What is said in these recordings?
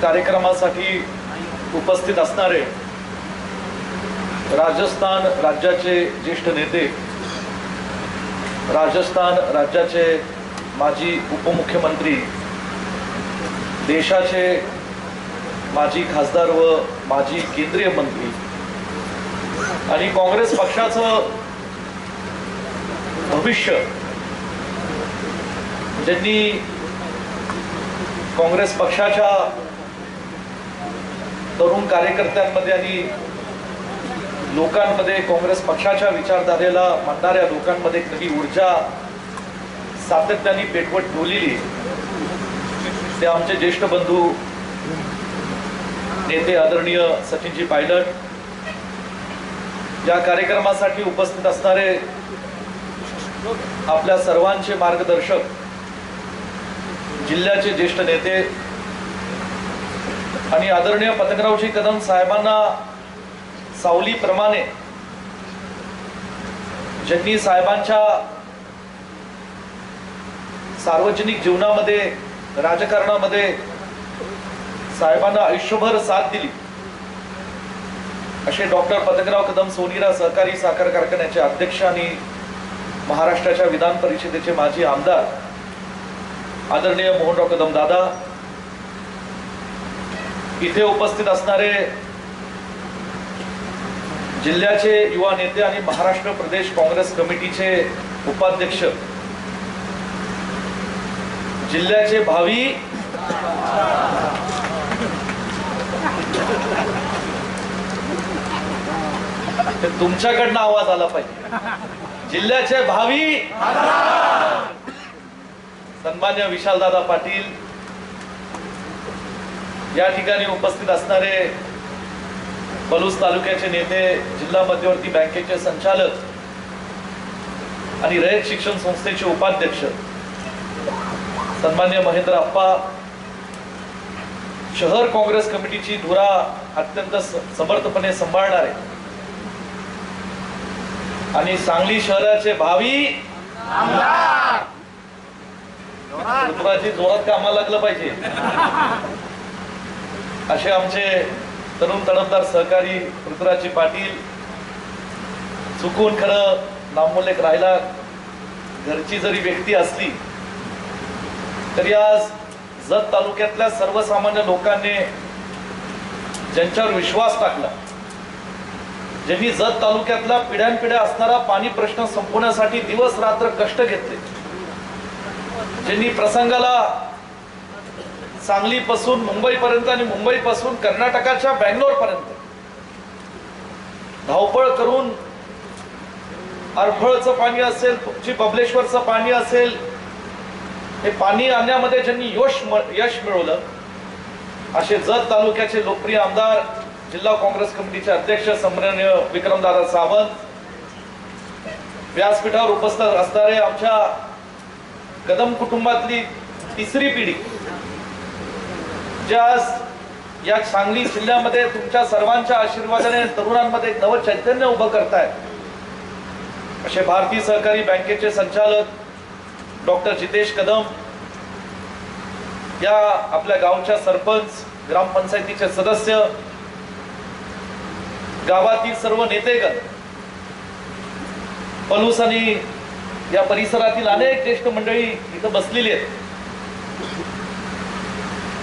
कार्यक्रमासाठी उपस्थित असणारे राजस्थान राज्याचे ज्येष्ठ नेते, राजस्थान राज्याचे माजी उपमुख्यमंत्री, देशाचे माजी खासदार व माजी केंद्रीय मंत्री आणि काँग्रेस पक्षाचं भविष्य ज्यांनी काँग्रेस पक्षाच्या तरुण कार्यकर्त्यांमध्ये आणि लोकांमध्ये, काँग्रेस पक्षाच्या विचारधारेला मानणाऱ्या लोकांमध्ये एक नवी ऊर्जा सातत्याने पेटवत ठेवलेली ते आमचे ज्येष्ठ बंधू नेते आदरणीय सचिनजी पायलट, या कार्यक्रमासाठी उपस्थित असणारे आपल्या सर्वांचे मार्गदर्शक, जिल्ह्याचे ज्येष्ठ नेते आणि आदरणीय पतंगरावजी कदम साहेबांना सावलीप्रमाणे ज्यांनी साहेबांच्या सार्वजनिक जीवनामध्ये, राजकारणामध्ये साहेबांना आयुष्यभर साथ दिली असे डॉक्टर पतंगराव कदम सोनीरा सहकारी साखर कारखान्याचे अध्यक्ष आणि महाराष्ट्राच्या विधान परिषदेचे माजी आमदार आदरणीय मोहनराव कदम दादा, इथे उपस्थित असणारे जिल्ह्याचे युवा नेते आणि महाराष्ट्र प्रदेश काँग्रेस कमिटीचे उपाध्यक्ष, जिल्ह्याचे भावी तुमच्याकडनं आवाज आला पाहिजे, जिल्ह्याचे भावी सन्मान्य विशालदादा पाटील, या ठिकाणी उपस्थित असणारे पलूस तालुक्याचे नेते, जिल्हा मध्यवर्ती बँकेचे संचालक आणि रयत शिक्षण संस्थेचे उपाध्यक्ष सन्मान्य महेंद्र अप्पा, शहर काँग्रेस कमिटीची धुरा अत्यंत समर्थपणे सांभाळणारे आणि सांगली शहराचे भावी आमदार, जोरात कामाला लागलं पाहिजे असे आमचे तरुण तडफदार सहकारी पृथ्वीराजजी पाटील, चुकून खरं नामोल्लेख राहिला, घरची जरी व्यक्ती असली तरी आज जत तालुक्यातल्या सर्वसामान्य लोकांनी ज्यांच्यावर विश्वास टाकला, ज्यांनी जत तालुक्यातला पिढ्यानपिढ्या असणारा पाणी प्रश्न संपवण्यासाठी दिवस रात्र कष्ट घेतले, ज्यांनी प्रसंगाला सांगलीपासून मुंबईपर्यंत आणि मुंबईपासून कर्नाटकाच्या बँगलोर पर्यंत धावपळ करून अरफळचं पाणी असेल, बबलेश्वरचं पाणी असेल, हे पाणी आणण्यामध्ये ज्यांनी यश मिळवलं असे जत तालुक्याचे लोकप्रिय आमदार, जिल्हा काँग्रेस कमिटीचे अध्यक्ष सन्माननीय विक्रमदादा सावंत, व्यासपीठावर उपस्थित असणारे आमच्या कदम कुटुंबातली तिसरी पिढी, ज्या या सांगली जिल्ह्यामध्ये तुमच्या सर्वांच्या आशीर्वादाने तरुणांमध्ये एक नवं चैतन्य उभं करतायत असे भारतीय सहकारी बँकेचे संचालक डॉक्टर जितेश कदम, या आपल्या गावच्या सरपंच, ग्रामपंचायतीचे सदस्य, गावातील सर्व नेतेगण, पलूस आणि या परिसरातील अनेक ज्येष्ठ मंडळी इथं बसलेली आहेत.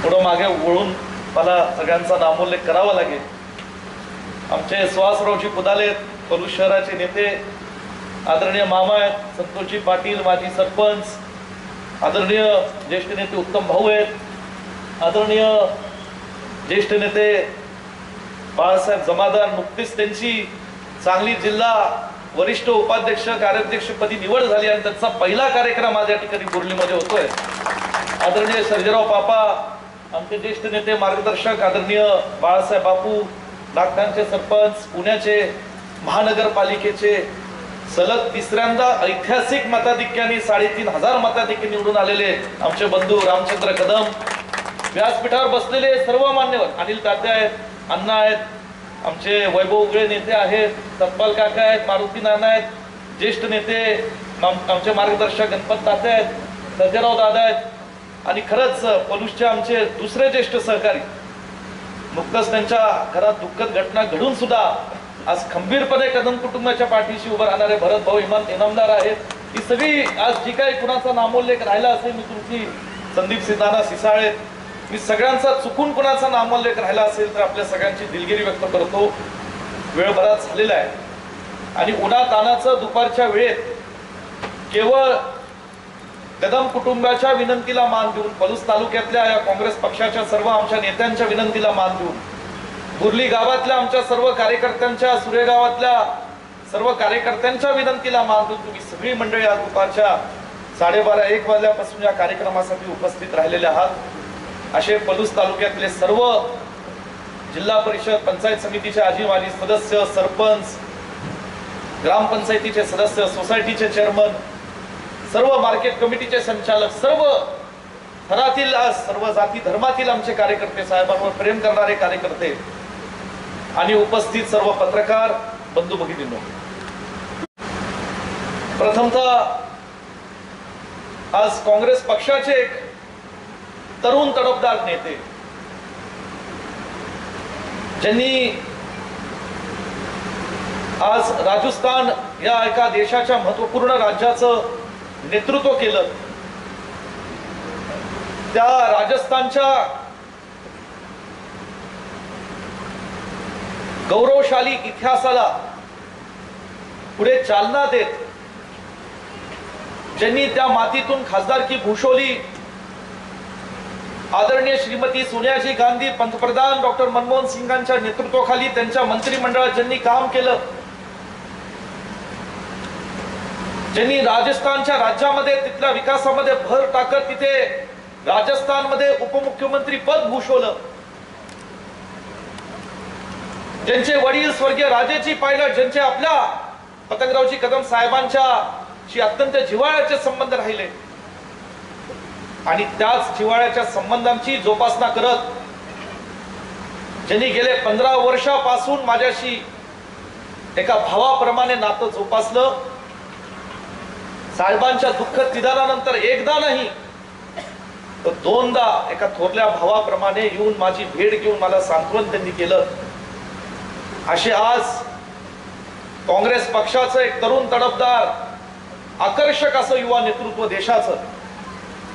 थोडं मागे वळून मला सगळ्यांचा नामोल्लेख करावा लागेल. आमचे सुहासरावजी पुदाले, पलूस शहराचे नेते, आदरणीय मामा आहेत संतोषजी पाटील, माजी सरपंच, आदरणीय ज्येष्ठ नेते उत्तम भाऊ आहेत, आदरणीय ज्येष्ठ नेते बाळासाहेब जमादार, नुकतीच त्यांची सांगली जिल्हा वरिष्ठ उपाध्यक्ष कार्याध्यक्षपदी निवड झाली आणि त्यांचा पहिला कार्यक्रम आज या ठिकाणी बोर्लीमध्ये होतोय. आदरणीय सर्जेराव पापा, आमचे ज्येष्ठ नेते मार्गदर्शक आदरणीय बाळासाहेब बापू, नागठाणचे सरपंच, पुण्याचे महानगरपालिकेचे सलग तिसऱ्यांदा ऐतिहासिक मताधिक्याने 3,500 मताधिक्य निवडून आलेले आमचे बंधू रामचंद्र कदम, व्यासपीठावर बसलेले सर्व मान्यवर, अनिल तात्या आहेत, अण्णा आहेत, आमचे वैभव उगळे नेते आहेत, सतपाल काका आहेत, मारुती नाना आहेत, ज्येष्ठ नेते आमचे मार्गदर्शक गणपत तात्या आहेत, सर्जेराव दादा आहेत आणि खरंच पलूसचे आमचे दुसरे ज्येष्ठ सहकारी नुकतंच त्यांच्या घरात दुःखद घटना घडून सुद्धा आज खंबीरपणे कदम कुटुंबाच्या पाठीशी उभं राहणारे भरत भाऊ इनामदार आहेत. ही सगळी आज जी काही कुणाचा नामोल्लेख राहिला असेल, मी तुमची संदीप सिद्धाना सिसाळे, मी सगळ्यांचा चुकून कुणाचा नामोल्लेख राहिला असेल तर आपल्या सगळ्यांची दिलगिरी व्यक्त करतो. वेळ बराच झालेला आहे आणि उन्हा तानाचं दुपारच्या वेळेत केवळ कदम कुटुंबाच्या विनंतीला मान देऊन, पलूस तालुक्यातल्या या काँग्रेस पक्षाच्या सर्व आमच्या नेत्यांच्या विनंतीला मान देऊन, बुर्ली गावातल्या आमच्या सर्व कार्यकर्त्यांच्या, सुरे गावातल्या सर्व कार्यकर्त्यांच्या विनंतीला मान देऊन तुम्ही सगळी मंडळी आज दुपारच्या 12:30-1 वाजल्यापासून या कार्यक्रमासाठी उपस्थित राहिलेले आहात. असे पलूस तालुक्यातले सर्व जिल्हा परिषद, पंचायत समितीचे आजी माजी सदस्य, सरपंच, ग्रामपंचायतीचे सदस्य, सोसायटीचे चेअरमन, सर्व मार्केट कमिटीचे संचालक, सर्व थरातील, सर्व जाती धर्मातील आमचे कार्यकर्ते, साहेबांवर प्रेम करणारे कार्यकर्ते आणि उपस्थित सर्व पत्रकार बंधू भगिनींनो, प्रथमतः आज काँग्रेस पक्षाचे एक तरुण तडफदार नेते ज्यांनी आज राजस्थान या एका देशाच्या महत्वपूर्ण राज्याचं नेतृत्व केलं, त्या राजस्थानच्या गौरवशाली इतिहासाला पुढे चालना देत ज्यांनी त्या मातीतून खासदारकी भूषवली, आदरणीय श्रीमती सोनियाजी गांधी, पंतप्रधान डॉक्टर मनमोहन सिंगांच्या नेतृत्वाखाली त्यांच्या मंत्रिमंडळात ज्यांनी काम केलं, ज्यांनी राजस्थानच्या राज्यामध्ये तिथल्या विकासामध्ये भर टाकत तिथे राजस्थानमध्ये उपमुख्यमंत्री पद भूषवलं, ज्यांचे वडील स्वर्गीय राजेजी पायलट, ज्यांचे आपल्या पतंगरावजी कदम साहेबांच्याशी अत्यंत जिव्हाळ्याचे संबंध राहिले आणि त्याच जिव्हाळ्याच्या संबंधांची जोपासना करत ज्यांनी गेले 15 वर्षापासून माझ्याशी एका भावाप्रमाणे नातं जोपासलं, साहेबांच्या दुःखद निधनानंतर एकदा नाही तर 2दा एका थोरल्या भावाप्रमाणे येऊन माझी भेट घेऊन मला सांत्वन त्यांनी केलं. असे आज काँग्रेस पक्षाचं एक तरुण तडफदार, आकर्षक असं युवा नेतृत्व देशाचं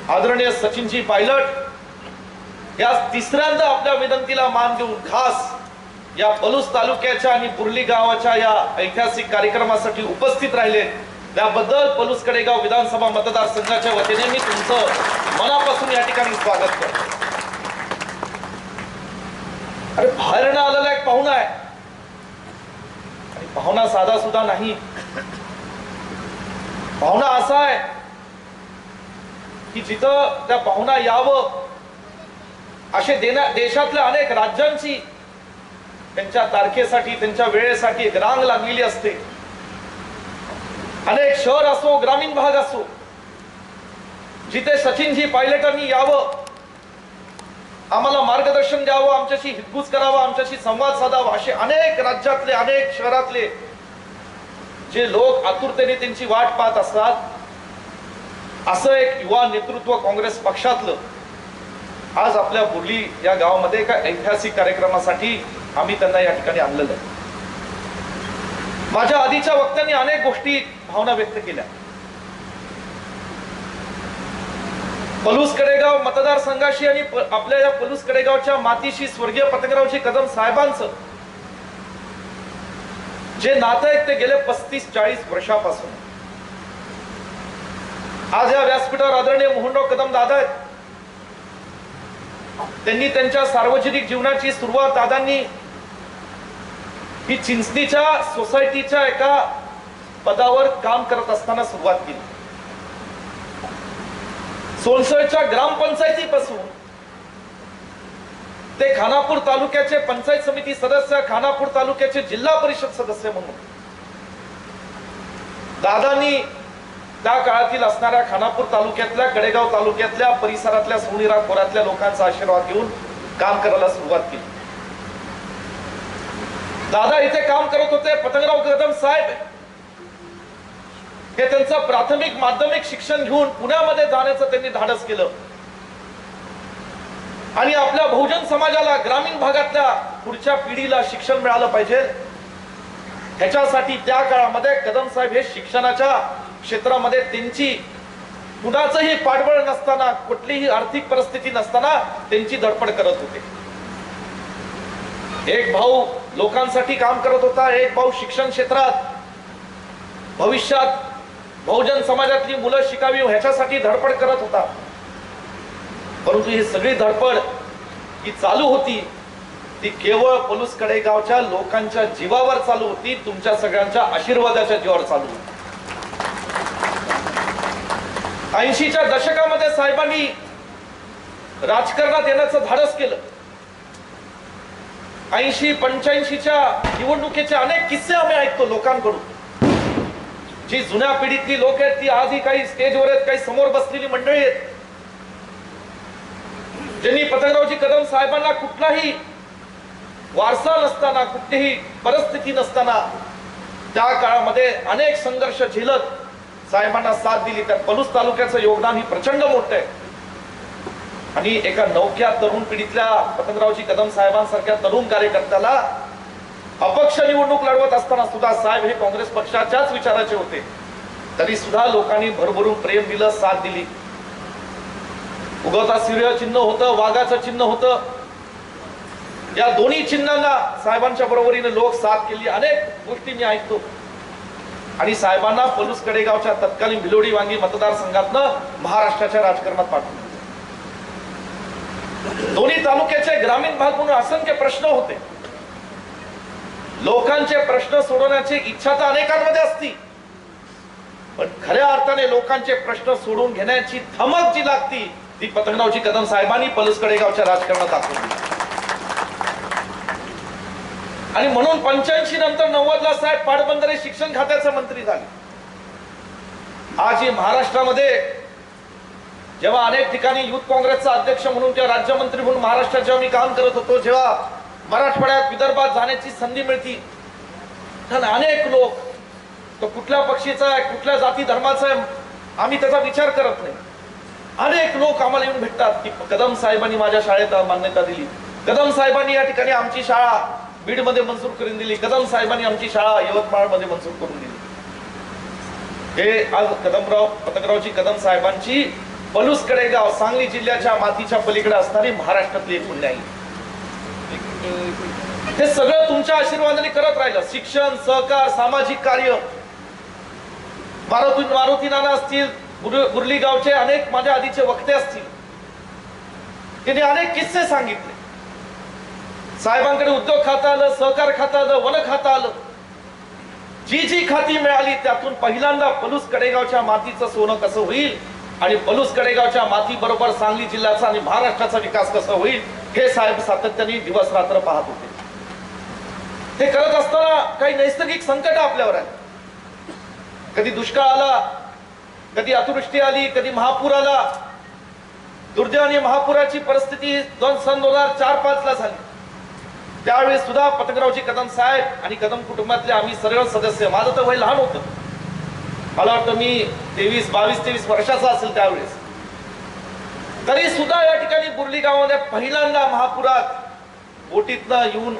आदरणीय सचिनजी पायलट या तिसऱ्यांदा आपल्या विनंतीला मान देऊन खास या पलूस तालुक्याच्या आणि बुर्ली गावाच्या या ऐतिहासिक कार्यक्रमासाठी उपस्थित राहिले, त्याबद्दल पलूस कडेगाव विधानसभा मतदारसंघाच्या वतीने मी तुमचं मनापासून या ठिकाणी स्वागत करतो. अरे बाहेरनं आलेला एक पाहुणा आहे आणि पाहुणा साधा सुद्धा नाही. पाहुणा असा आहे की जिथं त्या पाहुणा यावं असे देशातल्या अनेक राज्यांची त्यांच्या तारखेसाठी, त्यांच्या वेळेसाठी एक रांग लागलेली असते. अनेक शहर असो, ग्रामीण भाग असो, जिथे सचिनजी पायलटांनी यावं, आम्हाला मार्गदर्शन द्यावं, आमच्याशी हितगुज करावं, आमच्याशी संवाद साधावा, असे अनेक राज्यातले, अनेक शहरातले जे लोक आतुरतेने त्यांची वाट पाहत असतात, असं एक युवा नेतृत्व काँग्रेस पक्षातलं आज आपल्या बुर्ली या गावामध्ये एका ऐतिहासिक कार्यक्रमासाठी आम्ही त्यांना या ठिकाणी आणलेलं आहे. माझ्या आधीच्या वक्त्यांनी अनेक गोष्टी, भावना व्यक्त केल्या. पलूस कडेगाव मतदारसंघाशी आणि आपल्या या पलूस कडेगावच्या मातीशी स्वर्गीय पतंगरावजी कदम साहेबांचं जे नातं आहे ते गेले 35-40 वर्षापासून. आज या व्यासपीठावर आदरणीय मोहनराव कदम दादा आहेत. त्यांनी त्यांच्या सार्वजनिक जीवनाची सुरुवात दादांनी ही चिंचणीच्या सोसायटीच्या एका पदावर काम करत असताना सुरुवात केली. सोनसळच्या ग्रामपंचायतीपासून ते खानापूर तालुक्याचे पंचायत समिती सदस्य, खानापूर तालुक्याचे जिल्हा परिषद सदस्य म्हणून दादांनी त्या काळातील असणाऱ्या खानापूर तालुक्यातल्या, कडेगाव तालुक्यातल्या परिसरातल्या सोनीरा खोऱ्यातल्या लोकांचा आशीर्वाद घेऊन काम करायला सुरुवात केली. दादा इथे काम करत होते. पतंगराव कदम साहेब हे त्यांचं प्राथमिक माध्यमिक शिक्षण घेऊन पुण्यामध्ये जाण्याचं त्यांनी धाडस केलं. आणि आपल्या बहुजन समाजाला, ग्रामीण भागातल्या पुढच्या पिढीला शिक्षण मिळालं पाहिजे, ह्याच्यासाठी त्या काळामध्ये कदम साहेब हे शिक्षणाच्या क्षेत्रामध्ये त्यांची कुणाचंही पाठबळ नसताना, कुठलीही आर्थिक परिस्थिती नसताना त्यांची धडपड करत होते. एक भाऊ लोकांसाठी काम करत होता, एक भाऊ शिक्षण क्षेत्रात भविष्यात बहुजन समाजातली मुलं शिकावी ह्याच्यासाठी धडपड करत होता. परंतु ही सगळी धडपड ही चालू होती ती केवळ पलूस कडेगावच्या लोकांच्या जीवावर चालू होती, तुमच्या सगळ्यांच्या आशीर्वादाच्या जीवावर चालू होती. 80च्या दशकामध्ये साहेबांनी राजकारणात येण्याचं धाडस केलं. 80-85च्या निवडणुकीचे अनेक किस्से आम्ही ऐकतो लोकांकडून. जी जुन्या पिढीतली लोक आहेत ती आजही काही स्टेजवर आहेत, काही समोर बसलेली मंडळी आहेत, ज्यांनी पतंगरावजी कदम साहेबांना कुठलाही वारसा नसताना, कुठलीही परिस्थिती नसताना त्या काळामध्ये अनेक संघर्ष झेलत साहेबांना साथ दिली. त्या पलूस तालुक्याचं योगदान ही प्रचंड मोठं आहे. आणि एका नवख्या तरुण पिढीतल्या पतंगरावजी कदम साहेबांसारख्या तरुण कार्यकर्त्याला अपक्ष निवडणूक लढवत असताना सुद्धा साहेब हे काँग्रेस पक्षाच्याच विचाराचे होते, तरी सुद्धा लोकांनी भरभरून प्रेम दिलं, साथ दिली. उगवता सूर्य चिन्ह होतं, वाघाचं चिन्ह होतं, या दोन्ही चिन्हांना साहेबांच्या बरोबरीने लोक साथ केली. अनेक गोष्टी मी ऐकतो. आणि साहेबांना पलूस कडेगावच्या तत्कालीन भिलोडी वांगी मतदारसंघातनं महाराष्ट्राच्या राजकारणात पाठवलं. दोन्ही तालुक्याचे ग्रामीण भाग म्हणून असंख्य प्रश्न होते. लोकांचे प्रश्न सोडवण्याची इच्छा तर अनेकांमध्ये असती, पण खऱ्या अर्थाने लोकांचे प्रश्न सोडून घेण्याची धमक जी लागती ती पतंगरावजी कदम साहेबांनी पलूस कडेगावच्या राजकारणात दाखवली. आणि म्हणून 85 नंतर 90ला साहेब पाटबंधारे शिक्षण खात्याचे मंत्री झाले. आज महाराष्ट्रामध्ये जेव्हा अनेक ठिकाणी युथ काँग्रेसचा अध्यक्ष म्हणून किंवा राज्यमंत्री म्हणून महाराष्ट्रात जेव्हा मी काम करत होतो, जेव्हा मराठवाड्यात विदर्भात जाण्याची संधी मिळती, तर अनेक लोक तो कुठल्या पक्षीचा आहे, कुठल्या जाती धर्माचा आहे आम्ही त्याचा विचार करत नाही. अनेक लोक आम्हाला येऊन भेटतात की कदम साहेबांनी माझ्या शाळेत मान्यता दिली, कदम साहेबांनी या ठिकाणी आमची शाळा बीडमध्ये मंजूर करून दिली, कदम साहेबांनी आमची शाळा यवतमाळमध्ये मंजूर करून दिली. हे आज पतंगरावजी कदम साहेबांची पलूस कडेगाव सांगली जिल्ह्याच्या मातीच्या पलीकडे असणारी महाराष्ट्रातली एक पुण्य आहे. हे सगळं तुमच्या आशीर्वादाने करत राहिलं. शिक्षण, सहकार, सामाजिक कार्य, मारुती नाना असतील, बुर्ली गावचे अनेक माझ्या आधीचे वक्ते असतील, त्यांनी अनेक किस्से सांगितले. साहेबांकडे उद्योग खातं आलं, सहकार खातं आलं, वन खातं आलं. जी खाती मिळाली त्यातून पहिल्यांदा पलूस कडेगावच्या मातीचं सोनं कसं होईल आणि पलूस कडेगावच्या माती बरोबर सांगली जिल्ह्याचा आणि महाराष्ट्राचा विकास कसा होईल हे साहेब सातत्याने दिवस रात्र पाहत होते. हे करत असताना काही नैसर्गिक संकट आपल्यावर आली. कधी दुष्काळ आला, कधी अतिवृष्टी आली, कधी महापूर आला. दुर्दैव आणि महापुराची परिस्थिती सन 2004-05 ला झाली. त्यावेळेस सुद्धा पतंगरावजी कदम साहेब आणि कदम कुटुंबातले आम्ही सर्व सदस्य, माझं तर वय लहान होतं, मला वाटतं मी 22-23 वर्षाचा असेल त्यावेळेस, तरी सुद्धा या ठिकाणी बुर्ली गावामध्ये पहिल्यांदा महापुरात बोटीतनं येऊन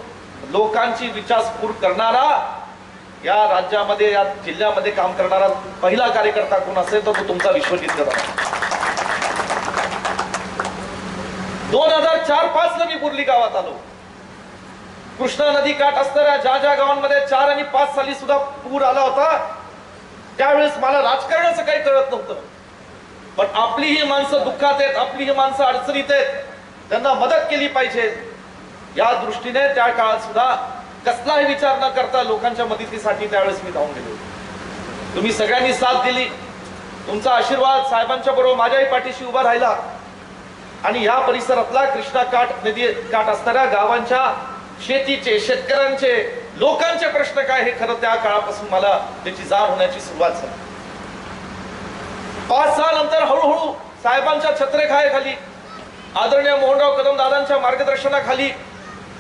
लोकांची विचारपूर करणारा, या राज्यामध्ये या जिल्ह्यामध्ये काम करणारा पहिला कार्यकर्ता कोण असेल तर तो तुमचा विश्वजित कदम. 2004-05 ला मी बुर्ली गावात आलो. कृष्णा नदी काठ असणाऱ्या ज्या गावांमध्ये 4 आणि 5 साली सुद्धा पूर आला होता, त्यावेळेस मला राजकारणाचं काही कळत नव्हतं. पण आपली ही माणसं दुःखात आहेत, आपली ही माणसं अडचणीत आहेत, त्यांना मदत केली पाहिजे या दृष्टीने त्या काळात सुद्धा कसलाही विचार न करता लोकांच्या मदतीसाठी त्यावेळेस मी धावून गेलो. तुम्ही सगळ्यांनी साथ दिली, तुमचा आशीर्वाद साहेबांच्या बरोबर माझ्याही पाठीशी उभा राहिला. आणि या परिसरातला कृष्णा नदी काठ असणाऱ्या गावांच्या शेतीचे, शेतकऱ्यांचे, लोकांचे प्रश्न काय हे खरं त्या काळापासून मला त्याची जाण होण्याची सुरुवात झाली. 5-6 नंतर हळूहळू साहेबांच्या छत्रेखाली, आदरणीय मोहनराव कदम दादांच्या मार्गदर्शनाखाली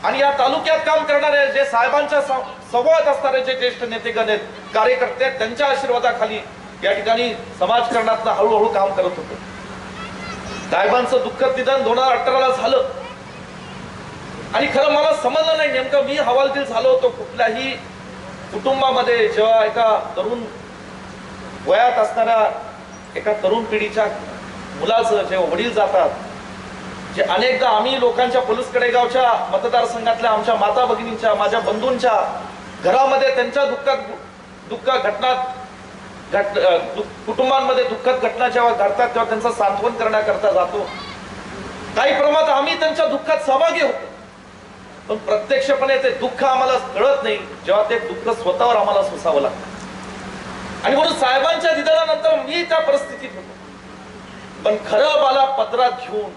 आणि या तालुक्यात काम करणारे जे साहेबांच्या संवाद असणारे जे ज्येष्ठ नेतेगण आहेत, कार्यकर्ते आहेत, त्यांच्या आशीर्वादाखाली या ठिकाणी समाजकारणातलं हळूहळू काम करत होतो. साहेबांचं दुःखद निधन 2018 ला झालं. आणि खरं मला समजलं नाही नेमकं मी हवालदिल झालो होतो कुठल्याही कुटुंबामध्ये जेव्हा एका तरुण वयात असणाऱ्या एका तरुण पिढीच्या मुलाचं जेव्हा वडील जातात, जे अनेकदा आम्ही लोकांच्या पोलीस कडेगावच्या मतदारसंघातल्या आमच्या माता भगिनींच्या माझ्या बंधूंच्या घरामध्ये त्यांच्या कुटुंबांमध्ये दुःखद घटना जेव्हा घडतात तेव्हा त्यांचं सांत्वन करण्याकरता जातो. काही प्रमाणात आम्ही त्यांच्या दुःखात सहभागी होतो, पण प्रत्यक्षपणे ते दुःख आम्हाला कळत नाही जेव्हा ते दुःख स्वतःवर आम्हाला सोसावं लागतं. आणि म्हणून साहेबांच्या निधनानंतर मी त्या परिस्थितीत होतो, पण खरं मला पदरात घेऊन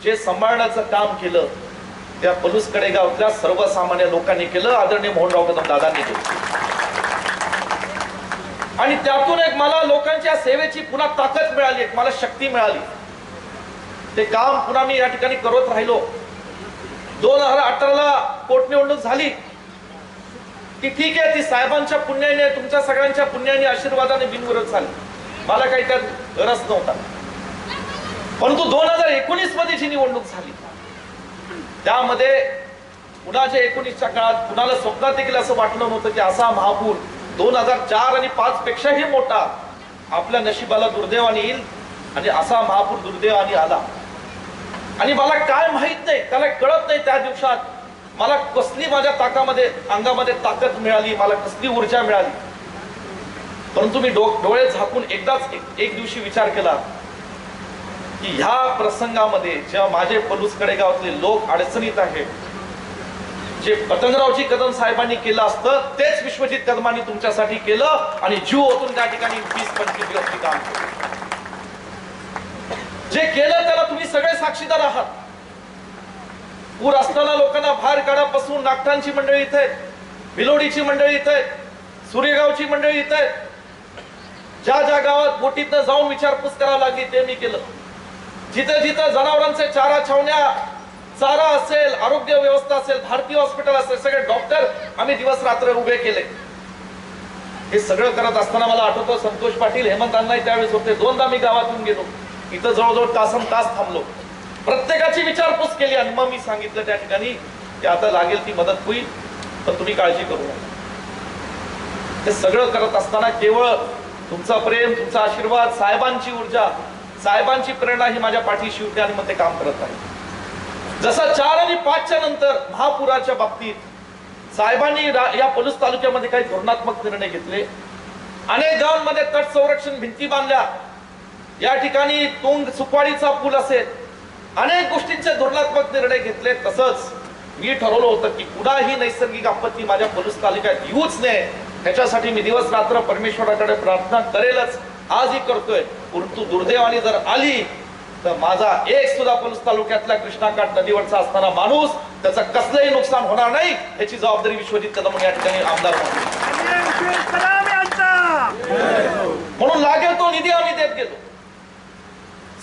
जे सांभाळण्याचं काम केलं त्या पलूस कडेगावातल्या सर्वसामान्य लोकांनी केलं, आदरणीय मोहनराव कदम दादांनी केलं. आणि त्यातून एक मला लोकांच्या सेवेची पुन्हा ताकद मिळाली, एक मला शक्ती मिळाली. ते काम पुन्हा मी या ठिकाणी करत राहिलो. 2018ला पोटनिवडणूक झाली की ठीक आहे, ती साहेबांच्या पुण्याने तुमच्या सगळ्यांच्या पुण्याने आशीर्वादाने बिनविरोध झाली, मला काही त्यात रस नव्हता. परंतु 2019 मध्ये जी निवडणूक झाली त्यामध्ये पुन्हा 19च्या काळात कुणाला स्वप्नात देखील असं वाटलं नव्हतं की असा महापूर 2004 आणि 5 पेक्षाही मोठा आपल्या नशिबाला दुर्दैवाने येईल. आणि असा महापूर दुर्दैवाने आला. आणि मला काय माहित नाही, त्याला कळत नाही त्या दिवसात मला कसली माझ्या अंगामध्ये ताकद मिळाली, मला कसली ऊर्जा मिळाली. परंतु मी डोळे झाकून एकदाच एक दिवशी विचार केला की ह्या प्रसंगामध्ये जेव्हा माझे पलूस कडेगावातले लोक अडचणीत आहेत, जे पतंगरावजी कदम साहेबांनी केलं असतं तेच विश्वजित कदमांनी तुमच्यासाठी केलं आणि जीव ओतून त्या ठिकाणी 20-25 दिवस काम केलं. जे केलं त्याला तुम्ही सगळे साक्षीदार आहात. पूर असताना लोकांना बाहेर काढापासून नागठाणची मंडळी इथे आहेत, भिलोडीची मंडळी इथे आहेत, सूर्यगावची मंडळी इथे आहेत. ज्या ज्या गावात बोटीतनं जाऊन विचारपूस करावी लागली ते मी केलं. जिथे जिथे जनावरांचे चारा छावण्या, चारा असेल, आरोग्य व्यवस्था असेल, भारतीय हॉस्पिटल असेल, सगळे डॉक्टर आम्ही दिवस रात्र उभे केले. हे सगळं करत असताना मला आठवतं संतोष पाटील, हेमंत अण्णा त्यावेळेस होते. 2दा मी गावातून गेलो, इथं जवळजवळ तास थांबलो, प्रत्येकाची विचारपूस केली आणि मग मी सांगितलं त्या ठिकाणी की आता लागेल ती मदत होईल, पण तुम्ही काळजी करू नका. हे सगळं करत असताना केवळ तुमचा प्रेम, तुमचा आशीर्वाद, साहेबांची ऊर्जा, साहेबांची प्रेरणा ही माझ्या पाठीशी होती आणि मग ते काम करत आहे. जसं 4 आणि 5च्या नंतर महापुराच्या बाबतीत साहेबांनी या पलूस तालुक्यामध्ये काही धोरणात्मक निर्णय घेतले. अनेक गावांमध्ये तट संरक्षण भिंती बांधल्या, या ठिकाणी तुंग सुकवाडीचा पूल असेल, अनेक गोष्टींचे धोरणात्मक निर्णय घेतले. तसंच मी ठरवलं होतं की कुणाही नैसर्गिक आपत्ती माझ्या पलूस तालुक्यात येऊच नये, त्याच्यासाठी मी दिवस रात्र परमेश्वराकडे प्रार्थना करेलच, आजही करतोय. परंतु दुर्दैवाने जर आली तर माझा एक सुद्धा पलूस तालुक्यातल्या कृष्णाकाठ नदीवरचा असणारा माणूस त्याचं कसलंही नुकसान होणार नाही याची जबाबदारी विश्वजित कदम या ठिकाणी आमदार म्हणून लागेल तो निधी आम्ही देत गेलो.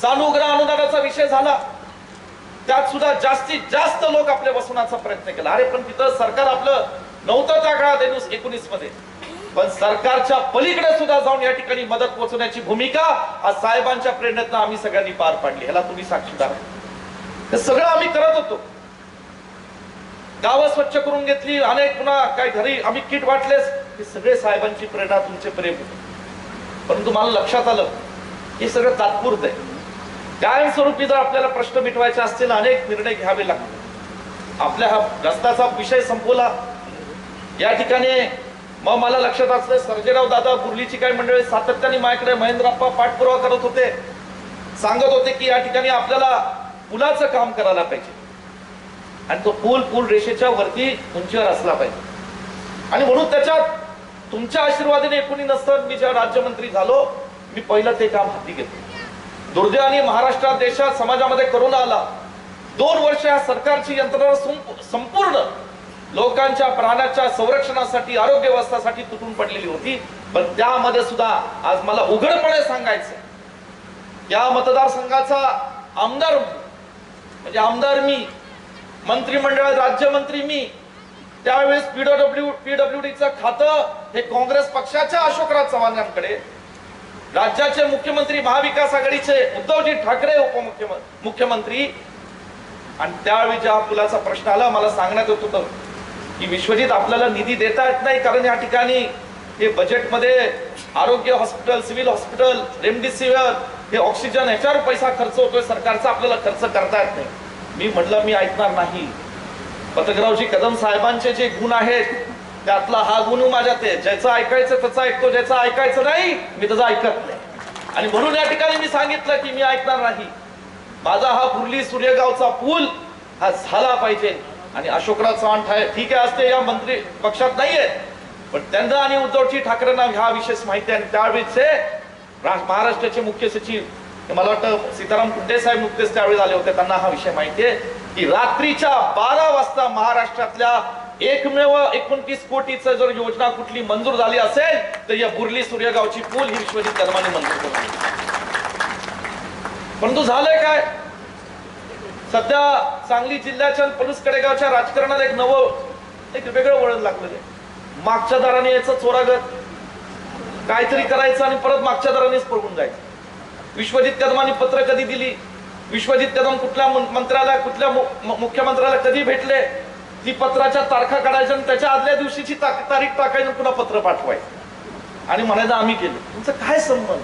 सानुग्रह अनुदानाचा विषय झाला, त्यात सुद्धा जास्तीत जास्त लोक आपल्या बसवण्याचा प्रयत्न केला. अरे पण तिथं सरकार आपलं नव्हतं त्या काळात 19 मध्ये, पण सरकारच्या पलीकडे सुद्धा जाऊन या ठिकाणी मदत पोहोचवण्याची भूमिका आज साहेबांच्या प्रेरणेतून आम्ही सगळ्यांनी पार पाडली. ह्याला तुम्ही साक्षीदार आहात. हे सगळं आम्ही करत होतो. गावं स्वच्छ करून घेतली, अनेक पुन्हा काय घरी आम्ही किट वाटलेस, हे सगळे साहेबांची प्रेरणा, तुमचे प्रेम होते. परंतु मला लक्षात आलं हे सगळं तात्पुरतं आहे. कायमस्वरूपी जर आपल्याला प्रश्न मिटवायचे असतील अनेक निर्णय घ्यावे लागतात. आपल्या हा रस्त्याचा विषय संपवला या ठिकाणी. मग मला लक्षात असलं सर्जेराव दादा बुर्लीची काही मंडळी सातत्याने माझ्याकडे महेंद्रप्पा पाठपुरावा करत होते, सांगत होते की या ठिकाणी आपल्याला पुलाचं काम करायला पाहिजे आणि तो पूल रेषेच्या वरती उंचीवर असला पाहिजे. आणि म्हणून त्याच्यात तुमच्या आशीर्वादाने 19 मी जेव्हा राज्यमंत्री झालो मी पहिलं ते काम हाती घेतलं. दुर्दैवाने महाराष्ट्रात, देशात, समाजामध्ये करोना आला. 2 वर्ष या सरकारची यंत्रणा संपूर्ण लोकांच्या प्राणाच्या संरक्षणासाठी, आरोग्य व्यवस्थेसाठी तुटून पडलेली होती. पण त्यामध्ये सुद्धा आज मला उघडपणे सांगायचं या मतदारसंघाचा आमदार म्हणजे आमदार मी, मंत्रिमंडळात राज्यमंत्री मी, त्यावेळेस पीडब्ल्यूडीचं खातं हे काँग्रेस पक्षाच्या अशोकराव चव्हाणांकडे, राज्याचे मुख्यमंत्री महाविकास आघाडीचे उद्धवजी ठाकरे मुख्यमंत्री, आणि त्यावेळी जेव्हा पुलाचा प्रश्न आला मला सांगण्यात येत होतं की विश्वजित आपल्याला निधी देता येत नाही, कारण या ठिकाणी हे बजेटमध्ये आरोग्य हॉस्पिटल, सिव्हिल हॉस्पिटल, रेमडेसिवीर, हे ऑक्सिजन ह्याच्यावर पैसा खर्च होतोय सरकारचा, आपल्याला खर्च करता येत नाही. मी म्हटलं मी ऐकणार नाही. पतंगरावजी कदम साहेबांचे जे गुण आहेत त्यातला हा गुण माझ्यात आहे. ज्याचं ऐकायचं त्याचं ऐकतो, ज्याचं ऐकायचं नाही मी त्याचं ऐकत नाही. आणि म्हणून या ठिकाणी मी सांगितलं की मी ऐकणार नाही. माझा हा बुर्ली सूर्यगावचा पूल हा झाला पाहिजे. आणि अशोकराव चव्हाण ठीक आहे असते या मंत्री पक्षात नाहीये, पण त्यांना आणि उद्धवजी ठाकरेंना हा विशेष माहिती आहे. आणि त्यावेळीचे महाराष्ट्राचे मुख्य सचिव मला वाटतं सीताराम कुंटे साहेब नुकतेच त्यावेळी आले होते, त्यांना हा विषय माहिती आहे की रात्रीच्या 12 वाजता महाराष्ट्रातल्या एकमेव 29 कोटीचं जर योजना कुठली मंजूर झाली असेल तर या बुर्ली सूर्यगावची पूल ही विश्वजित कदमांनी मंजूर केली. परंतु झालंय काय, सध्या सांगली जिल्ह्याच्या पलूस कडेगावच्या राजकारणात एक वेगळं वळण लागलेलं आहे. मागच्या दाराने यायचं चोरागत काहीतरी करायचं आणि परत मागच्या दारानेच पळून जायचं. विश्वजित कदमांनी पत्र कधी दिली, विश्वजित कदम कुठल्या मंत्र्याला, कुठल्या मुख्यमंत्र्याला कधी भेटले, ती पत्राच्या तारखा काढायच्या आणि त्याच्या आदल्या दिवशीची तारीख टाकायची, पुन्हा पत्र पाठवायचं आणि म्हणायचं आम्ही केलं. तुमचं काय संबंध?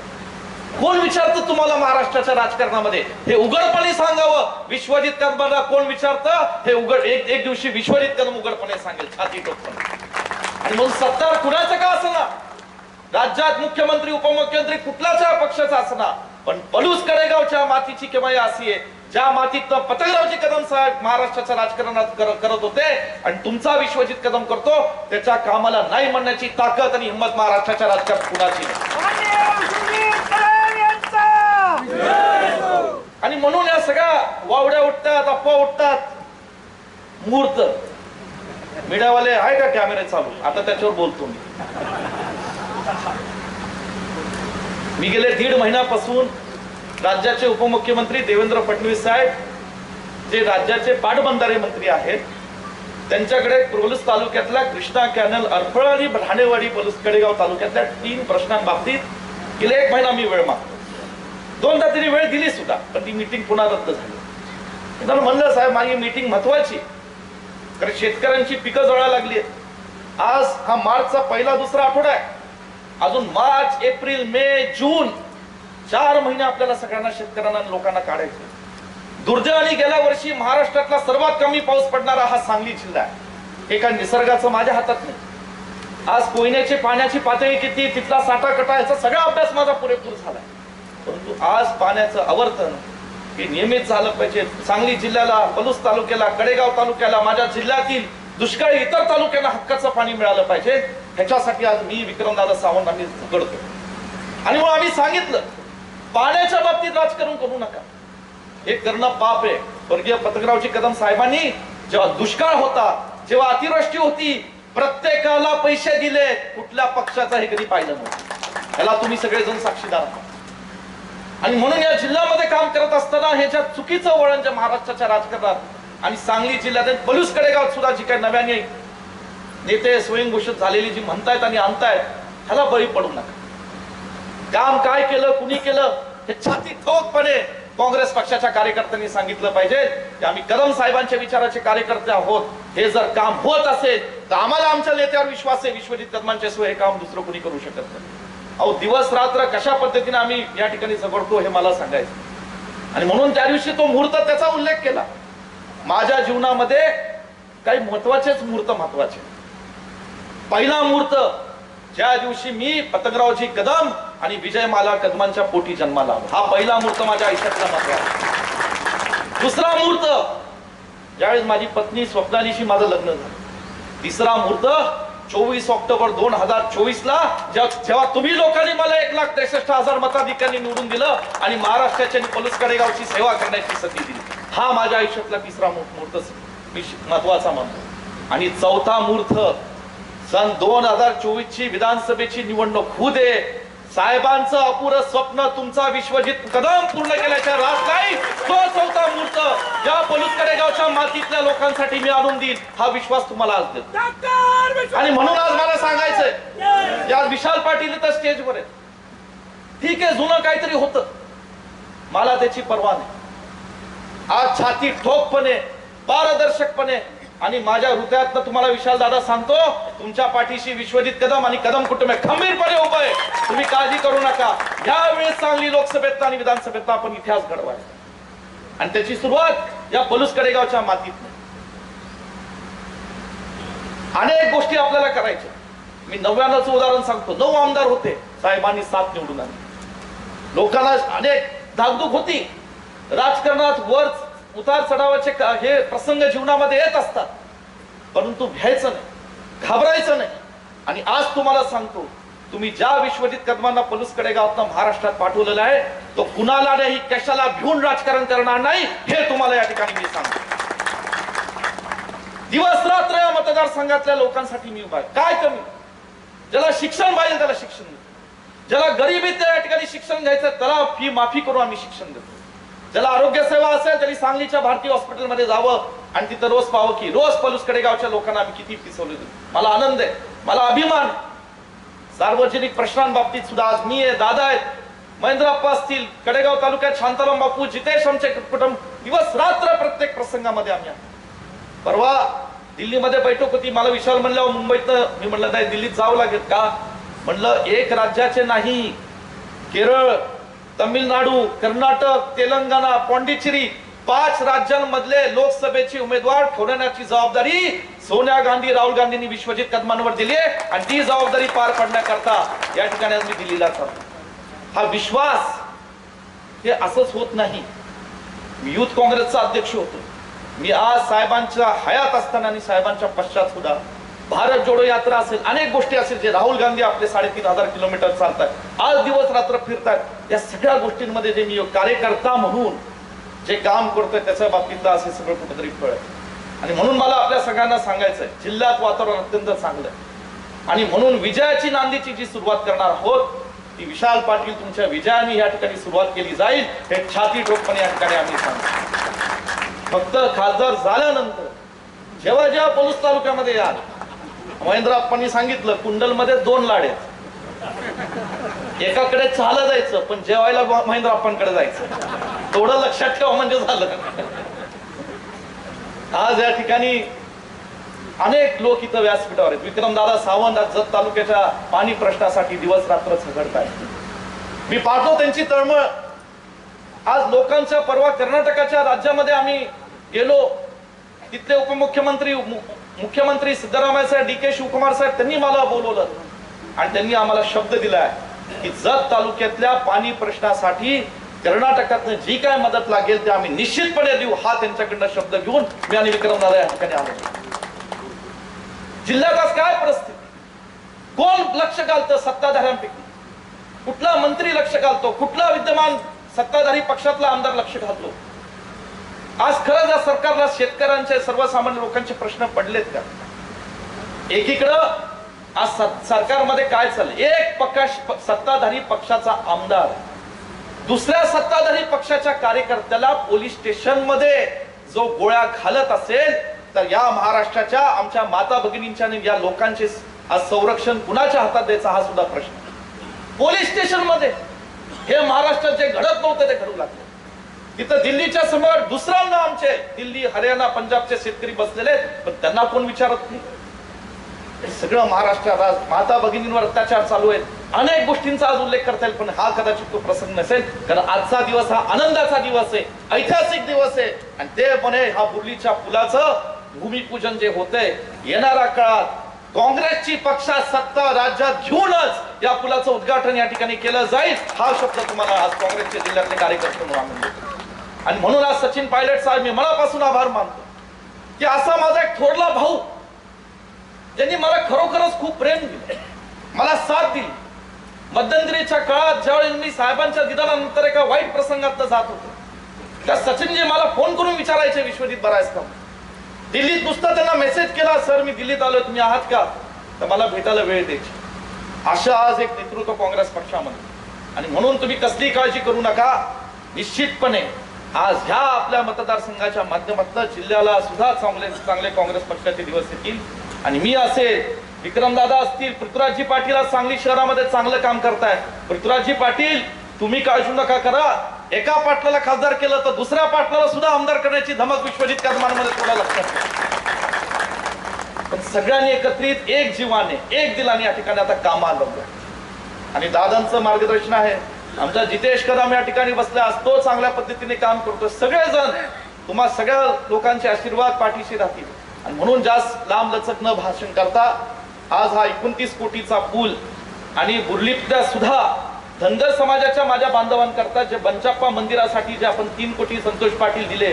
कोण विचारतं तुम्हाला महाराष्ट्राच्या राजकारणामध्ये? हे उघडपणे सांगावं. विश्वजित कदमांना कोण विचारतं? हे उघड एक दिवशी विश्वजित कदम उघडपणे सांगेल, छाती टोकपणे. आणि म्हणून सत्तार कुणाचं का असना, राज्यात मुख्यमंत्री उपमुख्यमंत्री कुठल्याच पक्षाचा असना, पण पलूस कडेगावच्या मातीची किमया अशी आहे ज्या मातीत पतंगरावजी कदम साहेब महाराष्ट्राच्या राजकारणात करत होते आणि तुमचा विश्वजित कदम करतो, त्याच्या कामाला नाही म्हणण्याची ताकद आणि हिंमत महाराष्ट्राच्या राजकारणात कुणाची नाही. आणि म्हणून या सगळ्या वावड्या उठतात, अफवा उठतात. मुहूर्त मीडियावाले आहे का कॅमेरे चालू? आता त्याच्यावर बोलतो मी गेले 1.5 महिन्यापासून राज्याचे उपमुख्यमंत्री देवेंद्र फडणवीस साहेब जे राज्याचे पाटबंधारे मंत्री आहेत त्यांच्याकडे पलूस तालुक्यातल्या कृष्णा कॅनल, अरफळ आणि ढाणेवाडी पलूस कडेगाव तालुक्यातल्या 3 प्रश्नांबाबतीत गेले 1 महिना मी वेळ मागतो. 2दा तरी वेळ दिली सुद्धा, पण ती मीटिंग पुन्हा रद्द झाली. त्यांना म्हणलं साहेब माझी मीटिंग महत्वाची, कारण शेतकऱ्यांची पिकं जळायला लागली आहेत. आज हा मार्चचा पहिला दुसरा आठवडा आहे, अजून मार्च, एप्रिल, मे, जून 4 महिने आपल्याला सगळ्यांना शेतकऱ्यांना लोकांना काढायचे. दुर्दैवाने गेल्या वर्षी महाराष्ट्रातला सर्वात कमी पाऊस पडणारा हा सांगली जिल्हा आहे. हे काय निसर्गाचं माझ्या हातात नाही. आज कोयनेची पाण्याची पातळी किती, तिथला साठा कटा याचा सगळा अभ्यास माझा पुरेपूर झालाय. परंतु आज पाण्याचं आवर्तन हे नियमित झालं पाहिजे. सांगली जिल्ह्याला, पलूस तालुक्याला, कडेगाव तालुक्याला, माझ्या जिल्ह्यातील दुष्काळी इतर तालुक्यांना हक्काचं पाणी मिळालं पाहिजे. ह्याच्यासाठी आज मी विक्रमदादा सावंत आम्ही झगडतो. आणि मग आम्ही सांगितलं पाण्याच्या बाबतीत राजकारण करू नका, हे करणं पाप आहे. स्वर्गीय पतंगरावजी कदम साहेबांनी जेव्हा दुष्काळ होता, जेव्हा अतिवृष्टी होती, प्रत्येकाला पैसे दिले. कुठल्या पक्षाचा हे कधी पाहिलं नव्हतं. याला तुम्ही सगळेजण साक्षीदार आहात. आणि म्हणून या जिल्ह्यामध्ये काम करत असताना हे ज्या चुकीचं वळण जे महाराष्ट्राच्या राजकारणात आणि सांगली जिल्ह्यात पलूस कडेगावात सुद्धा जी काही नव्याने नेते स्वयंघोषित झालेली जी म्हणतायत आणि आणतायत, ह्याला बळी पडू नका. काम काय केलं, कुणी केलं हे छाती ठोकपणे काँग्रेस पक्षाच्या कार्यकर्त्यांनी सांगितलं पाहिजे की आम्ही कदम साहेबांच्या विचाराचे कार्यकर्ते आहोत. हे जर काम होत असेल तर आम्हाला आमच्या नेत्यावर विश्वास आहे, विश्वजित कदमांच्या शिवाय हे काम दुसरं कोणी करू शकत नाही. अहो दिवस रात्र कशा पद्धतीने आम्ही या ठिकाणी झगडतो हे मला सांगायचं. आणि म्हणून त्या दिवशी तो मुहूर्त त्याचा उल्लेख केला. माझ्या जीवनामध्ये काही महत्वाचेच मुहूर्त महत्वाचे. पहिला मुहूर्त ज्या दिवशी मी पतंगरावजी कदम आणि विजयमाला कदमांच्या पोटी जन्माला आलो, हा पहिला मुहूर्त माझ्या आयुष्यातला महत्वाचा. दुसरा मुहूर्त ज्यावेळेस माझी पत्नी स्वप्नालीशी माझं लग्न झालं. तिसरा मुहूर्त 24 ऑक्टोबर 2024 ला जेव्हा तुम्ही लोकांनी मला 1,63,000 मताधिक्यांनी निवडून दिलं आणि महाराष्ट्राच्या पलूस कडेगावची सेवा करण्याची संधी दिली. हा माझ्या आयुष्यातला तिसरा मुहूर्त मी महत्वाचा मानतो. आणि चौथा मुहूर्त सन 2024 ची विधानसभेची निवडणूक होऊ दे, साहेबांचं अपुरं स्वप्न तुमचा विश्वजित कदम पूर्ण केल्याच्या रास नाही, तो चौथा मुहूर्त ज्या पलूस कडेगावच्या मातीतल्या लोकांसाठी मी आणून देईल, हा विश्वास तुम्हाला आज देतो. आणि म्हणून आज मला सांगायचंय, आज विशाल पाटील तर स्टेजवर आहे. ठीक आहे, जुनं काहीतरी होतं, मला त्याची पर्वा नाही. आज छाती ठोकपणे पारदर्शकपणे आणि माझ्या हृदयातनं तुम्हाला विशाल दादा सांगतो, तुमच्या पाठीशी विश्वजित कदम आणि कदम कुटुंब खंबीरपणे उभं आहे. तुम्ही काळजी करू नका. यावेळेस सांगली लोकसभेत आणि विधानसभेत आपण इतिहास घडवायचा आणि त्याची सुरुवात या पलूस कडेगावच्या मातीत. अनेक गोष्टी आपल्याला करायच्या. मी 99चं उदाहरण सांगतो. 9 आमदार होते, साहेबांनी 7 निवडून आणले. लोकांना अनेक धाकधूक होती. राजकारणात वर उतार चढावाचे हे प्रसंग जीवनामध्ये येत असतात, परंतु भ्यायचं नाही, घाबरायचं नाही. आणि आज तुम्हाला सांगतो, तुम्ही ज्या विश्वजित कदमांना पलूस कडेगावातनं महाराष्ट्रात पाठवलेलं आहे, तो कुणाला नाही, कशाला भिवून राजकारण करणार नाही, हे तुम्हाला या ठिकाणी मी सांगतो. दिवस रात्र या मतदारसंघातल्या लोकांसाठी मी उभा आहे. काय कमी? ज्याला शिक्षण पाहिजे त्याला शिक्षण देतो, ज्याला गरिबीत त्या ठिकाणी शिक्षण घ्यायचं त्याला फी माफी करून आम्ही शिक्षण देतो. ज्याला आरोग्य सेवा असेल त्यांनी सांगलीच्या भारतीय हॉस्पिटलमध्ये जावं आणि तिथं रोज पाहावं की रोज पलूस कडेगावच्या लोकांना आम्ही किती फी सवलत देतो. मला आनंद आहे, मला अभिमान. सार्वजनिक प्रश्नांबाबतीत सुद्धा आज मी आहे, दादा आहेत, महेंद्रप्पा असतील, कडेगाव तालुक्यात शांताराम बापू, जितेश, आमचे कुटुंब दिवस रात्र प्रत्येक प्रसंगामध्ये आम्ही. परवा दिल्लीमध्ये बैठक होती. मला विशाल म्हणलं मुंबईत, मी म्हणलं नाही दिल्लीत जावं लागेल का? म्हणलं एक राज्याचे नाही, केरळ, तमिळनाडू, कर्नाटक, तेलंगणा, पॉंडिचेरी 5 राज्यांमधले लोकसभेची उमेदवार ठरवण्याची जबाबदारी सोनिया गांधी, राहुल गांधींनी विश्वजित कदमांवर दिली आहे आणि ती जबाबदारी पार पाडण्याकरता या ठिकाणी मी दिल्लीला चाललो. हा विश्वास हे असंच होत नाही. मी युथ काँग्रेसचा अध्यक्ष होतो. मी आज साहेबांच्या हयात असताना आणि साहेबांच्या पश्चात सुद्धा भारत जोडो यात्रा असेल, अनेक गोष्टी असेल, जे राहुल गांधी आपले 3500 किलोमीटर चालतात, आज दिवस रात्र फिरतात, या सगळ्या गोष्टींमध्ये जे मी कार्यकर्ता म्हणून जे काम करतोय त्याच्या बाबतीतलं असे सगळं कुठेतरी फळ आहे. आणि म्हणून मला आपल्या सगळ्यांना सांगायचंय, जिल्ह्यात वातावरण अत्यंत चांगलं आहे आणि म्हणून विजयाची नांदीची जी सुरुवात करणार आहोत ती विशाल पाटील तुमच्या विजयाने या ठिकाणी सुरुवात केली जाईल, हे छाती ठोकपणे या ठिकाणी आम्ही सांगतो. फक्त खासदार झाल्यानंतर जेव्हा जेव्हा पलूस तालुक्यामध्ये याल, महेंद्रप्पांनी सांगितलं कुंडलमध्ये 2 लाड आहेत. एकाकडे चालत जायचं पण जेवायला महेंद्रप्पांकडे जायचं, थोडं लक्षात ठेवा म्हणजे झालं. आज या ठिकाणी अनेक लोक इथं व्यासपीठावर आहेत. विक्रमदादा सावंत आज जत तालुक्याच्या पाणी प्रश्नासाठी दिवस रात्र झगडतायत. मी पाहतो त्यांची तळमळ. आज लोकांच्या परवा कर्नाटकाच्या राज्यामध्ये आम्ही गेलो, तिथले उपमुख्यमंत्री मुख्यमंत्री सिद्धरामय्या साहेब, DK शिवकुमार साहेब, त्यांनी मला बोलवलं आणि त्यांनी आम्हाला शब्द दिलाय की जत तालुक्यातल्या पाणी प्रश्नासाठी कर्नाटकातनं जी काय मदत लागेल ते आम्ही निश्चितपणे देऊ. हा त्यांच्याकडनं शब्द घेऊन मी आणि विक्रमदादा या ठिकाणी आलो. जिल्ह्यात आज काय परिस्थिती? कोण लक्ष घालतं सत्ताधाऱ्यांपैकी? कुठला मंत्री लक्ष घालतो? कुठला विद्यमान सत्ताधारी पक्षातला आमदार लक्ष घालतो? आज खरंच या सरकारला शेतकऱ्यांचे, सर्वसामान्य लोकांचे प्रश्न पडलेत का? एकीकडं आज सरकारमध्ये काय चाललंय? एक सत्ताधारी पक्षाचा आमदार दुसऱ्या सत्ताधारी पक्षाच्या कार्यकर्त्याला पोलीस स्टेशन मध्ये जो गोळ्या घालत असेल तर या महाराष्ट्राच्या आमच्या माता भगिनींच्या या लोकांचे आज संरक्षण कुणाच्या हातात द्यायचं हा सुद्धा प्रश्न. पोलीस स्टेशन मध्ये हे महाराष्ट्रात जे घडत नव्हते ते घडू लागले. तिथं दिल्लीच्या समोर दुसऱ्यांदा आमचे दिल्ली, हरियाणा, पंजाबचे शेतकरी बसलेले, पण त्यांना कोण विचारत नाही. सगळं महाराष्ट्रात आज माता भगिनींवर अत्याचार चालू आहेत. अनेक गोष्टींचा आज उल्लेख करता येईल, पण हा कदाचित तो प्रसंग नसेल, कारण आजचा दिवस हा आनंदाचा दिवस आहे, ऐतिहासिक दिवस आहे. आणि ते पण हा बुर्लीच्या पुलाचं भूमिपूजन जे होतंय, येणाऱ्या काळात काँग्रेसची पक्षात सत्ता राज्यात घेऊनच या पुलाचं उद्घाटन या ठिकाणी केलं जाईल, हा शब्द तुम्हाला आज काँग्रेसचे जिल्ह्यातले कार्यकर्ते म्हणून. आणि म्हणून आज सचिन पायलट साहेब, मी मनापासून आभार मानतो की असा माझा एक थोरला भाऊ ज्यांनी मला खरोखरच खूप प्रेम दिलं, मला साथ दिली. मध्यंतरीच्या काळात ज्यावेळी मी साहेबांच्या निधनानंतर एका वाईट प्रसंगात जात होतो, त्या सचिनजी मला फोन करून विचारायचे, विश्वजित बरा आहेस का? दिल्लीत नुसता त्यांना मेसेज केला, सर मी दिल्लीत आलोय, तुम्ही आहात का? तर मला भेटायला वेळ द्यायची. अशा आज एक नेतृत्व काँग्रेस पक्षामध्ये. आणि म्हणून तुम्ही कसली काळजी करू नका. निश्चितपणे आज ह्या आपल्या मतदारसंघाच्या माध्यमातून जिल्ह्याला सुद्धा चांगले काँग्रेस पक्षाचे दिवस येतील. आणि मी असेल, विक्रमदादा असतील, पृथ्वीराजजी पाटील आज सांगली शहरामध्ये चांगलं काम करताय. पृथ्वीराजजी पाटील, तुम्ही काळजी नका करा. एका पाटलाला खासदार केलं तर दुसऱ्या पाटलाला सुद्धा आमदार करण्याची धमक विश्वजित कदमांमध्ये थोडा लक्षात. पण सगळ्यांनी एकत्रित एक जीवाने एक दिलाने या ठिकाणी आता कामाला लागलो आणि दादांचं मार्गदर्शन आहे. आमचा जितेश कदम या ठिकाणी बसला असतो, चांगल्या पद्धतीने काम करतो. सगळेजण तुम्हा सगळ्या लोकांचे आशीर्वाद पाठीशी राहतील आणि म्हणून जास्त लांब लचक न भाषण करता आज हा 29 कोटीचा पूल आणि बुर्लीतल्या सुद्धा धनगर समाजाच्या माझ्या बांधवांकरता जे बंचाप्पा मंदिरासाठी जे आपण 3 कोटी संतोष पाटील दिले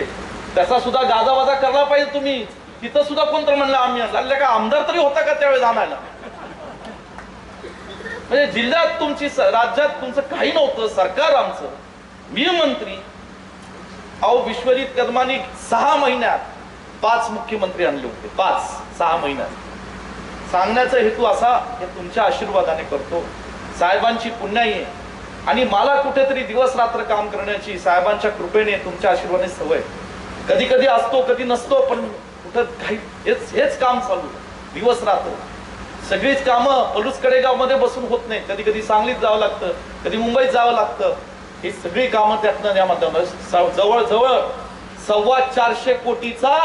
त्याचा सुद्धा गाजावाजा करला पाहिजे. तुम्ही तिथं सुद्धा कोणतं म्हणलं आम्ही आणलं का आमदार तरी होता का त्यावेळेस आणायला. म्हणजे जिल्ह्यात तुमची राज्यात तुमचं काही नव्हतं, सरकार आमचं, मी मंत्री. अहो विश्वजित कदमांनी 6 महिन्यात 5 मुख्यमंत्री आणले होते. 5-6 महिन्यात. सांगण्याचा हेतू असा हे तुमच्या आशीर्वादाने करतो, साहेबांची पुण्याई आहे आणि मला कुठेतरी दिवस रात्र काम करण्याची साहेबांच्या कृपेने तुमच्या आशीर्वादाने सवय. कधी कधी असतो कधी नसतो, पण कुठं काही हेच काम चालू दिवस रात्र. सगळीच कामं पलूस कडेगाव मध्ये बसून होत नाही. कधी कधी सांगलीत जावं लागतं, कधी मुंबईत जावं लागतं. ही सगळी कामं त्यातनं या माध्यमातून जवळजवळ 425 कोटीचा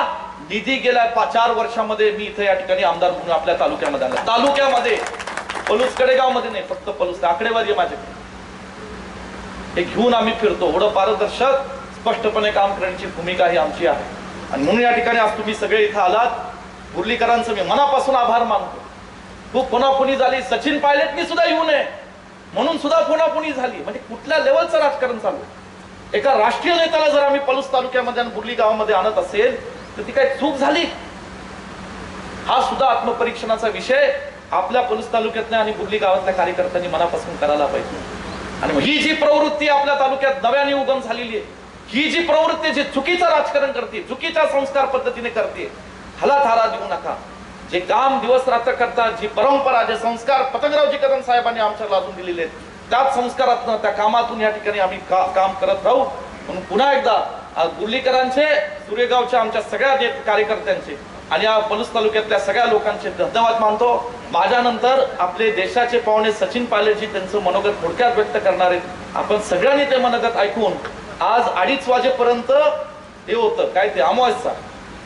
निधी गेल्या 4 वर्षामध्ये मी इथे या ठिकाणी आमदार म्हणून आपल्या तालुक्यामध्ये आला. तालुक्यामध्ये पलूस कडेगाव मध्ये नाही, फक्त पलूस आकडेवारी माझ्याकडे. हे घेऊन आम्ही फिरतो. एवढं पारदर्शक स्पष्टपणे काम करण्याची भूमिका ही आमची आहे आणि म्हणून या ठिकाणी आज तुम्ही सगळे इथं आलात. बुर्लीकरांचं मी मनापासून आभार मानतो. खूप फोनाफोनी झाली, सचिन पायलटनी सुद्धा येऊ नये म्हणून सुद्धा फोनाफोनी झाली. म्हणजे कुठल्या लेवलचं राजकारण चालू. एका राष्ट्रीय नेत्याला जर आम्ही पलूस तालुक्यामध्ये आणि बुर्ली गावामध्ये आणत असेल तर ती काही चूक झाली. हा सुद्धा आत्मपरीक्षणाचा विषय आपल्या पलूस तालुक्यातल्या आणि बुर्ली गावातल्या कार्यकर्त्यांनी मनापासून करायला पाहिजे. आणि ही जी प्रवृत्ती आपल्या तालुक्यात नव्याने उगम झालेली आहे, ही जी प्रवृत्ती जी चुकीचं राजकारण करते, चुकीच्या संस्कार पद्धतीने करते, ह्याला थारा देऊ नका. जे काम दिवस रात्र करतात, जी परंपरा, जे संस्कार पतंगरावजी कदम साहेबांनी आमच्या लादून दिलेले आहेत, त्याच संस्कारातून त्या कामातून या ठिकाणी आम्ही काम करत राहू. म्हणून पुन्हा एकदा बुर्लीकरांचे, सुरेगावच्या आमच्या सगळ्या कार्यकर्त्यांचे आणि या पलूस तालुक्यातल्या सगळ्या लोकांचे धन्यवाद मानतो. माझ्यानंतर आपले देशाचे पाहुणे सचिन पायलटजी त्यांचं मनोगत थोडक्यात व्यक्त करणार आहेत. आपण सगळ्यांनी ते मनोगत ऐकून आज 2:30 वाजेपर्यंत हे होतं काय ते अमावास्या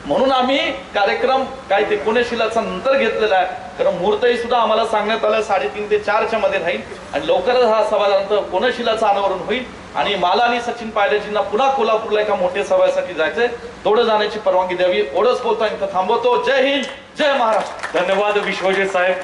म्हणून आम्ही कार्यक्रम काय ते कोणशिलाचा नंतर घेतलेला आहे. कारण मुहूर्तही सुद्धा आम्हाला सांगण्यात आलं 3:30 ते 4च्या मध्ये राहील आणि लवकरच हा सभानंतर कोणशिलाचं अनावरण होईल आणि मला आणि सचिन पायलटजींना पुन्हा कोल्हापूरला एका मोठ्या सभासाठी जायचंय. थोडं जाण्याची परवानगी द्यावी. एवढंच बोलतो इथं थांबवतो. जय हिंद, जय महाराष्ट्र. धन्यवाद विश्वजित साहेब.